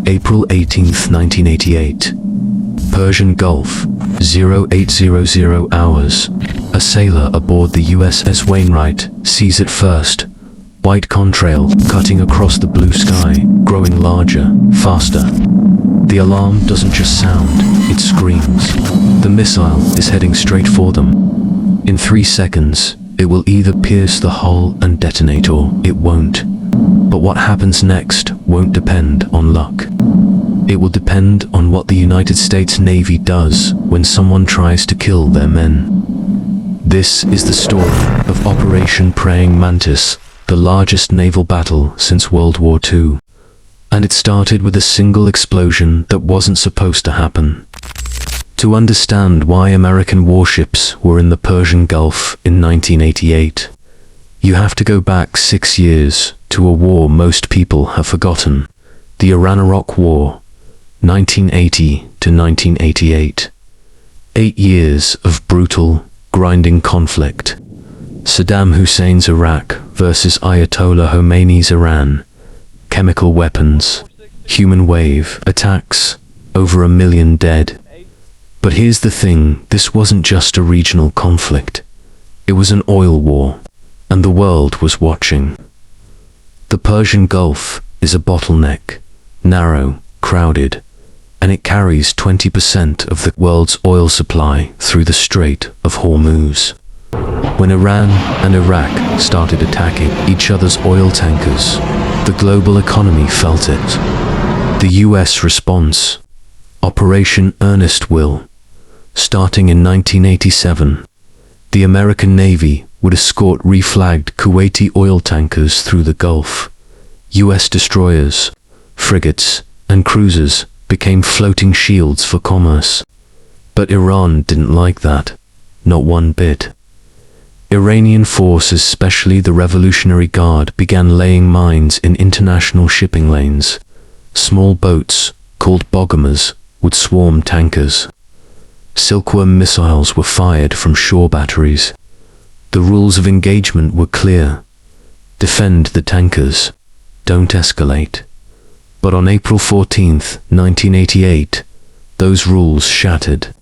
April 18th, 1988. Persian Gulf, 0800 hours. A sailor aboard the USS Wainwright sees it first. White contrail cutting across the blue sky, growing larger, faster. The alarm doesn't just sound, it screams. The missile is heading straight for them. In 3 seconds, it will either pierce the hull and detonate or it won't. But what happens next won't depend on luck. It will depend on what the United States Navy does when someone tries to kill their men. This is the story of Operation Praying Mantis, the largest naval battle since World War II. And it started with a single explosion that wasn't supposed to happen. To understand why American warships were in the Persian Gulf in 1988, you have to go back 6 years to a war most people have forgotten, the Iran-Iraq War, 1980 to 1988. 8 years of brutal, grinding conflict. Saddam Hussein's Iraq versus Ayatollah Khomeini's Iran. Chemical weapons, human wave attacks, over 1 million dead. But here's the thing, this wasn't just a regional conflict. It was an oil war, and the world was watching. The Persian Gulf is a bottleneck, narrow, crowded, and it carries 20% of the world's oil supply through the Strait of Hormuz. When Iran and Iraq started attacking each other's oil tankers, the global economy felt it. The US response, Operation Earnest Will, starting in 1987, the American Navy would escort reflagged Kuwaiti oil tankers through the Gulf. US destroyers, frigates, and cruisers became floating shields for commerce. But Iran didn't like that, not one bit. Iranian forces, especially the Revolutionary Guard, began laying mines in international shipping lanes. Small boats, called bogomas, would swarm tankers. Silkworm missiles were fired from shore batteries. The rules of engagement were clear. Defend the tankers. Don't escalate. But on April 14th, 1988, those rules shattered.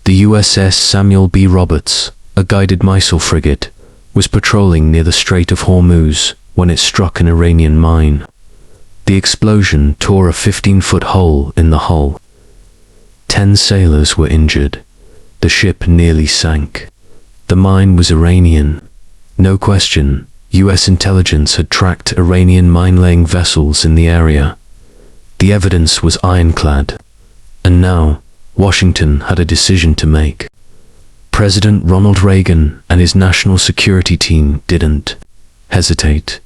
The USS Samuel B. Roberts, a guided missile frigate, was patrolling near the Strait of Hormuz when it struck an Iranian mine. The explosion tore a 15-foot hole in the hull. 10 sailors were injured. The ship nearly sank. The mine was Iranian. No question, US intelligence had tracked Iranian mine-laying vessels in the area. The evidence was ironclad. And now, Washington had a decision to make. President Ronald Reagan and his national security team didn't hesitate.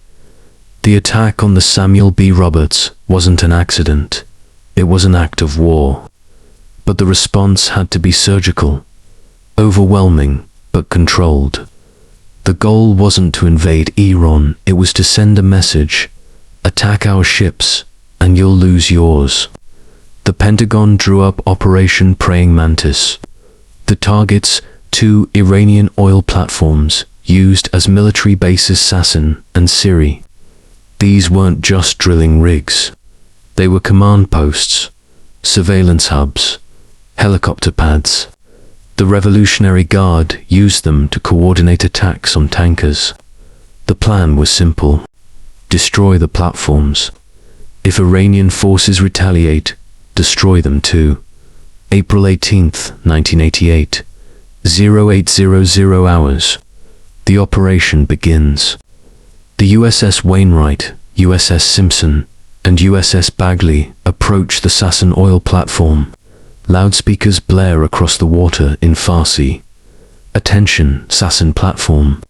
The attack on the Samuel B. Roberts wasn't an accident. It was an act of war. But the response had to be surgical, overwhelming, but controlled. The goal wasn't to invade Iran, it was to send a message. Attack our ships, and you'll lose yours. The Pentagon drew up Operation Praying Mantis. The targets, 2 Iranian oil platforms, used as military bases Sasson and Siri. These weren't just drilling rigs. They were command posts, surveillance hubs, helicopter pads. The Revolutionary Guard used them to coordinate attacks on tankers. The plan was simple. Destroy the platforms. If Iranian forces retaliate, destroy them too. April 18th, 1988. 0800 hours. The operation begins. The USS Wainwright, USS Simpson, and USS Bagley approach the Sasson oil platform. Loudspeakers blare across the water in Farsi. Attention, Sasson platform.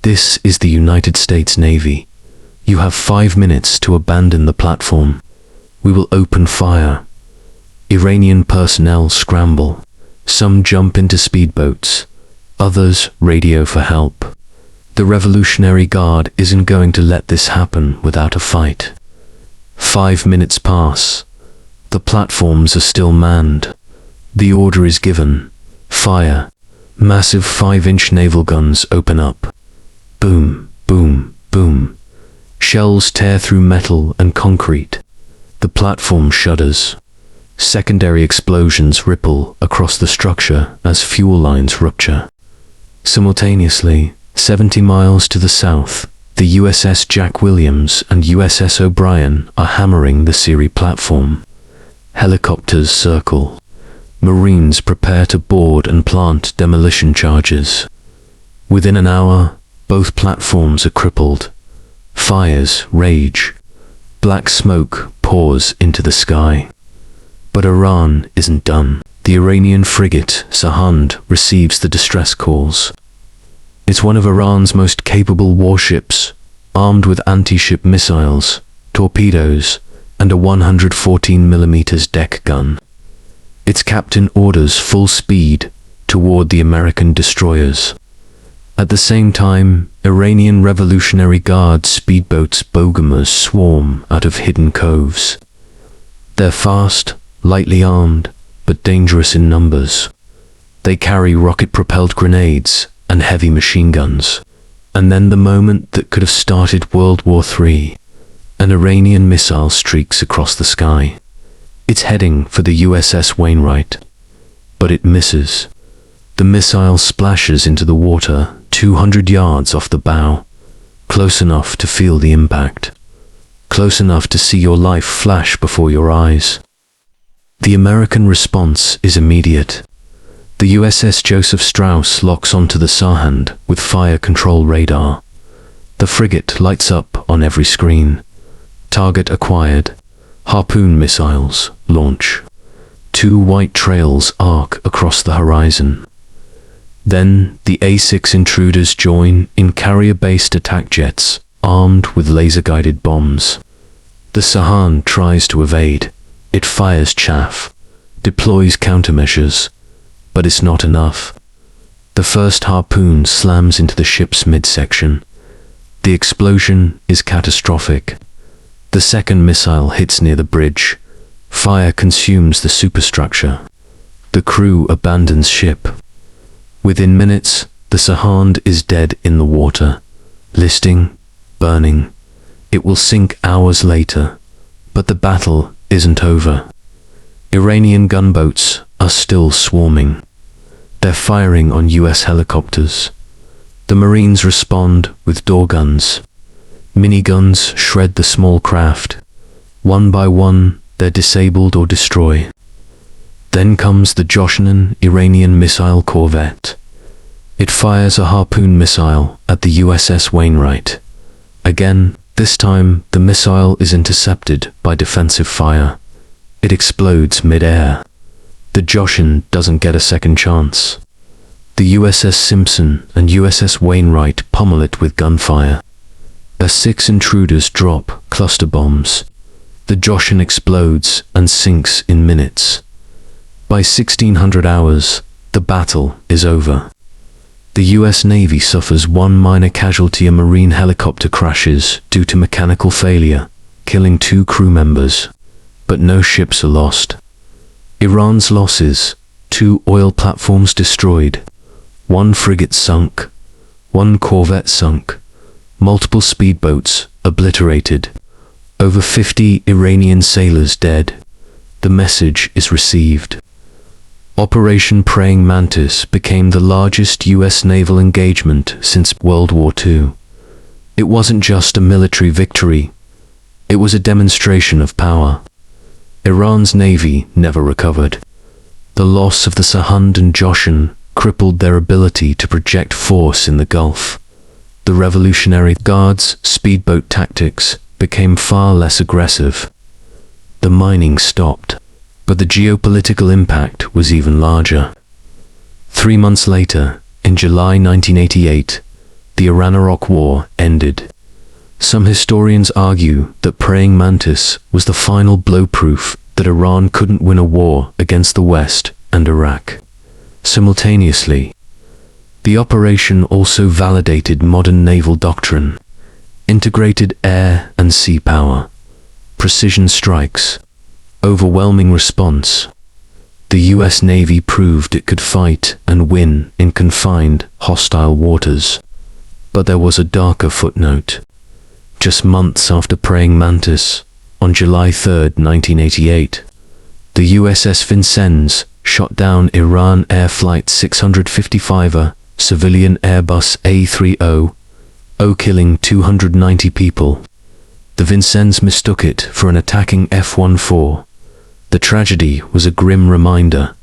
This is the United States Navy. You have 5 minutes to abandon the platform. We will open fire. Iranian personnel scramble. Some jump into speedboats. Others radio for help. The Revolutionary Guard isn't going to let this happen without a fight. 5 minutes pass. The platforms are still manned. The order is given. Fire. Massive 5-inch naval guns open up. Boom, boom, boom. Shells tear through metal and concrete. The platform shudders. Secondary explosions ripple across the structure as fuel lines rupture. Simultaneously, 70 miles to the south, the USS Jack Williams and USS O'Brien are hammering the Siri platform. Helicopters circle. Marines prepare to board and plant demolition charges. Within an hour, both platforms are crippled. Fires rage. Black smoke pours into the sky. But Iran isn't done. The Iranian frigate Sahand receives the distress calls. It's one of Iran's most capable warships, armed with anti-ship missiles, torpedoes, and a 114mm deck gun. Its captain orders full speed toward the American destroyers. At the same time, Iranian Revolutionary Guard speedboats Bogamers swarm out of hidden coves. They're fast, lightly armed, but dangerous in numbers. They carry rocket-propelled grenades and heavy machine guns. And then the moment that could have started World War III, an Iranian missile streaks across the sky. It's heading for the USS Wainwright, but it misses. The missile splashes into the water 200 yards off the bow, close enough to feel the impact, close enough to see your life flash before your eyes. The American response is immediate. The USS Joseph Strauss locks onto the Sahand with fire control radar. The frigate lights up on every screen. Target acquired. Harpoon missiles launch. 2 white trails arc across the horizon. Then the A-6 intruders join in carrier-based attack jets armed with laser-guided bombs. The Sahand tries to evade. It fires chaff, deploys countermeasures, but it's not enough. The first harpoon slams into the ship's midsection. The explosion is catastrophic. The second missile hits near the bridge. Fire consumes the superstructure. The crew abandons ship. Within minutes, the Sahand is dead in the water, listing, burning. It will sink hours later, but the battle isn't over. Iranian gunboats are still swarming. They're firing on US helicopters. The Marines respond with door guns. Miniguns shred the small craft. One by one, they're disabled or destroy. Then comes the Joshanan Iranian missile corvette. It fires a harpoon missile at the USS Wainwright. Again, this time the missile is intercepted by defensive fire. It explodes mid-air. The Joshan doesn't get a second chance. The USS Simpson and USS Wainwright pummel it with gunfire. As 6 intruders drop cluster bombs, the Joshan explodes and sinks in minutes. By 1600 hours, the battle is over. The US Navy suffers 1 minor casualty. A Marine helicopter crashes due to mechanical failure, killing 2 crew members. But no ships are lost. Iran's losses: 2 oil platforms destroyed, 1 frigate sunk, 1 corvette sunk, multiple speedboats obliterated, over 50 Iranian sailors dead. The message is received. Operation Praying Mantis became the largest US naval engagement since World War II. It wasn't just a military victory, it was a demonstration of power. Iran's navy never recovered. The loss of the Sahand and Joshan crippled their ability to project force in the Gulf. The Revolutionary Guard's speedboat tactics became far less aggressive. The mining stopped, but the geopolitical impact was even larger. 3 months later, in July 1988, the Iran-Iraq War ended. Some historians argue that Praying Mantis was the final blow-proof that Iran couldn't win a war against the West and Iraq. Simultaneously, the operation also validated modern naval doctrine: integrated air and sea power, precision strikes, overwhelming response. The US Navy proved it could fight and win in confined, hostile waters. But there was a darker footnote. Just months after Praying Mantis, On July 3, 1988, the USS Vincennes shot down Iran Air Flight 655, civilian Airbus A300, killing 290 people. The Vincennes mistook it for an attacking F-14. The tragedy was a grim reminder.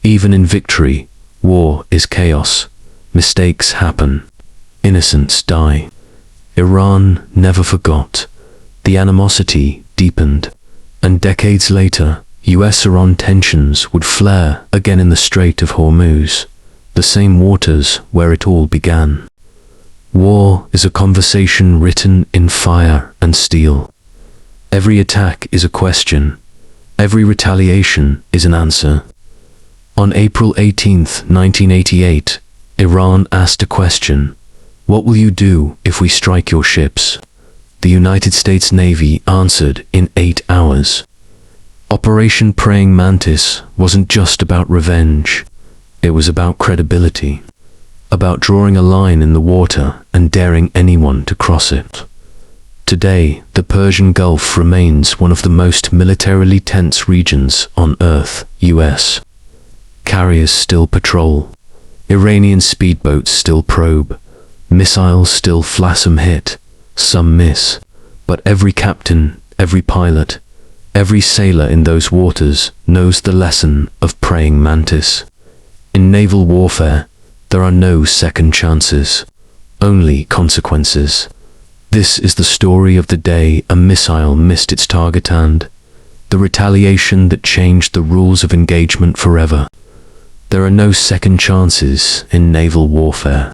Even in victory, war is chaos. Mistakes happen. Innocents die. Iran never forgot. The animosity deepened, and decades later, US-Iran tensions would flare again in the Strait of Hormuz, the same waters where it all began. War is a conversation written in fire and steel. Every attack is a question. Every retaliation is an answer. On April 18, 1988, Iran asked a question. What will you do if we strike your ships? The United States Navy answered in 8 hours. Operation Praying Mantis wasn't just about revenge. It was about credibility, about drawing a line in the water and daring anyone to cross it. Today, the Persian Gulf remains one of the most militarily tense regions on Earth. US carriers still patrol. Iranian speedboats still probe. Missiles still flash, some hit, some miss. But every captain, every pilot, every sailor in those waters knows the lesson of praying mantis. In naval warfare, there are no second chances, only consequences. This is the story of the day a missile missed its target and the retaliation that changed the rules of engagement forever. There are no second chances in naval warfare.